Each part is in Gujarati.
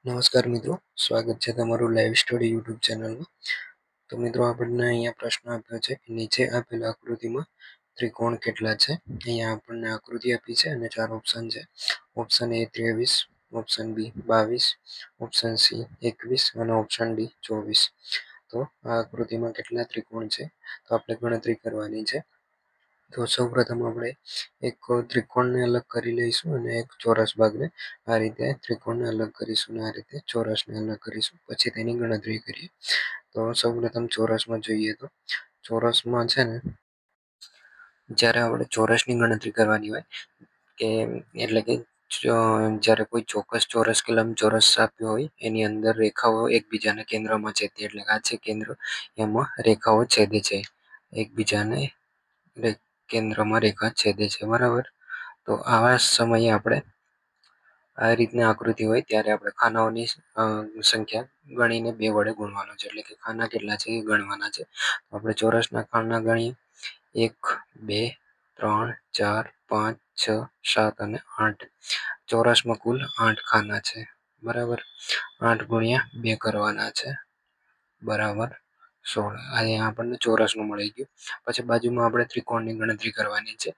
નમસ્કાર મિત્રો, સ્વાગત છે તમારું લાઈવ સ્ટડી યુટ્યુબ ચેનલમાં. તો મિત્રો આપણને અહીંયા પ્રશ્ન આપ્યો છે કે નીચે આપેલ આકૃતિમાં ત્રિકોણ કેટલા છે. અહીંયા આપણને આકૃતિ આપી છે અને 4 ઓપ્શન છે. Option A 23, option B 22, option C 21 અને ઓપ્શન ડી 24. તો આ આકૃતિમાં કેટલા ત્રિકોણ છે તો આપણે ગણતરી કરવાની છે. તો સૌપ્રથમ આપણે એક ત્રિકોણને અલગ કરી લઈશું અને એક ચોરસ ભાગને આ રીતે ત્રિકોણને અલગ કરીશું અને આ રીતે ચોરસને અલગ કરીશું. પછી તેની ગણતરી કરીએ. તો સૌપ્રથમ ચોરસમાં જોઈએ તો ચોરસમાં છે ને જ્યારે આપણે ચોરસની ગણતરી કરવાની હોય કે એટલે કે જ્યારે કોઈ ચોક્કસ ચોરસ કે લંબચોરસ આપ્યો હોય એની અંદર રેખાઓ એકબીજાને કેન્દ્રમાં છેદે એટલે કે આ છે કેન્દ્ર, એમાં રેખાઓ છેદે છે એકબીજાને કેન્દ્રમાં રેખા છેદે છે, બરાબર. તો આવા સમયે આપણે આ રીતની આકૃતિ હોય ત્યારે આપણે ખાનાઓની સંખ્યા ગણીને 2 વડે ગુણવાનો છે. એટલે કે ખાના કેટલા છે એ ગણવાના છે. તો આપણે ચોરસના ખાના ગણીએ 1, 2, 3, 4, 5, 6, 7 અને 8. ચોરસમાં કુલ 8 ખાના છે, બરાબર. 8 ગુણ્યા 2 કરવાના છે, બરાબર 16. અહીંયા આપણને ચોરસનું મળી ગયું. પછી બાજુમાં આપણે ત્રિકોણની ગણતરી કરવાની છે.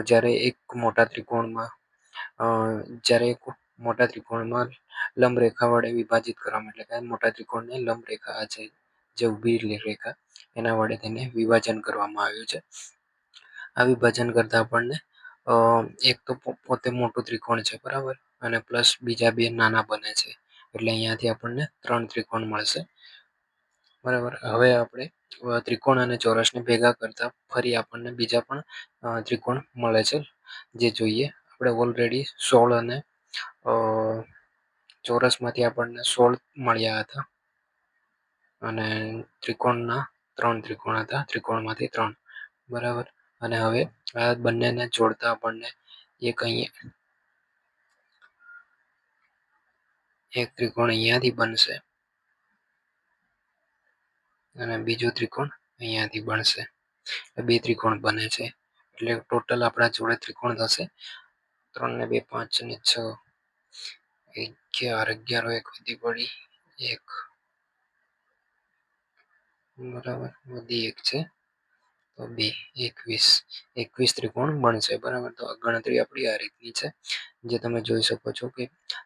જ્યારે એક મોટા ત્રિકોણમાં લંબ રેખા વડે વિભાજિત કરવામાં, એટલે કે મોટા ત્રિકોણને લંબ રેખા છે જે ઊભી રેખા એના વડે તેને વિભાજન કરવામાં આવ્યું છે. આ વિભાજન કરતા આપણને એક તો પોતે મોટું ત્રિકોણ છે, બરાબર, અને પ્લસ બીજા 2 નાના બને છે. એટલે અહીંયાથી આપણને 3 ત્રિકોણ મળશે, બરાબર. હવે આપણે ત્રિકોણ અને ચોરસને ભેગા કરતા ફરી આપણને બીજા પણ ત્રિકોણ મળે છે, જે જોઈએ. આપણે ઓલરેડી 16 અને ચોરસમાંથી આપણને 16 મળ્યા હતા અને ત્રિકોણના 3 ત્રિકોણ હતા, ત્રિકોણમાંથી 3, બરાબર. અને હવે આ બંનેને જોડતા આપણને એક ત્રિકોણ અહીંયાથી બનશે અને બીજું ત્રિકોણ અહીંયાથી બનશે. 2 ત્રિકોણ બને છે. એટલે ટોટલ આપણા જોડે ત્રિકોણ થશે 3 ને 2 5 ને 6, 11 એક વધી પડી 1, બરાબર, વધી 1 છે તો 2, 21 ત્રિકોણ બનશે, બરાબર. તો ગણતરી આપણી આ રીતની છે, જે તમે જોઈ શકો છો કે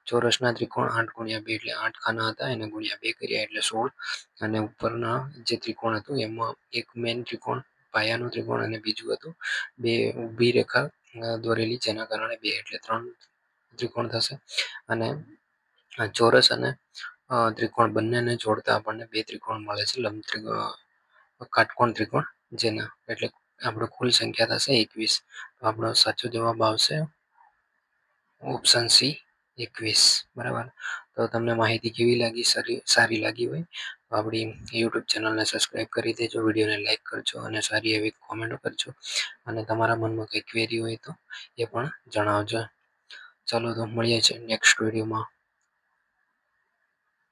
ચોરસના ત્રિકોણ 8 ગુણ્યા 2 એટલે 8 ખાના હતા, એને ગુણ્યા 2 કર્યા એટલે 16. અને ઉપરના જે ત્રિકોણ હતું એમાં એક મેઇન ત્રિકોણ, પાયાનું ત્રિકોણ, અને બીજું હતું 2 ઊભી રેખા દોરેલી જેના કારણે 2 એટલે 3 ત્રિકોણ થશે. અને ચોરસ અને ત્રિકોણ બંનેને જોડતા આપણને 2 ત્રિકોણ મળે છે, કાટકોણ ત્રિકોણ, જેના એટલે આપણો કુલ સંખ્યા થશે 21. તો આપણો સાચો જવાબ આવશે ઓપ્શન સી 21, બરાબર. તો તમને માહિતી કેવી લાગી? સારી લાગી હોય તો આપણી યુટ્યુબ ચેનલને સબસ્ક્રાઈબ કરી દેજો, વિડીયોને લાઈક કરજો અને સારી એવી કોમેન્ટ કરજો. અને તમારા મનમાં કંઈ ક્વેરી હોય તો એ પણ જણાવજો. ચાલો તો મળીએ છીએ નેક્સ્ટ વિડીયોમાં.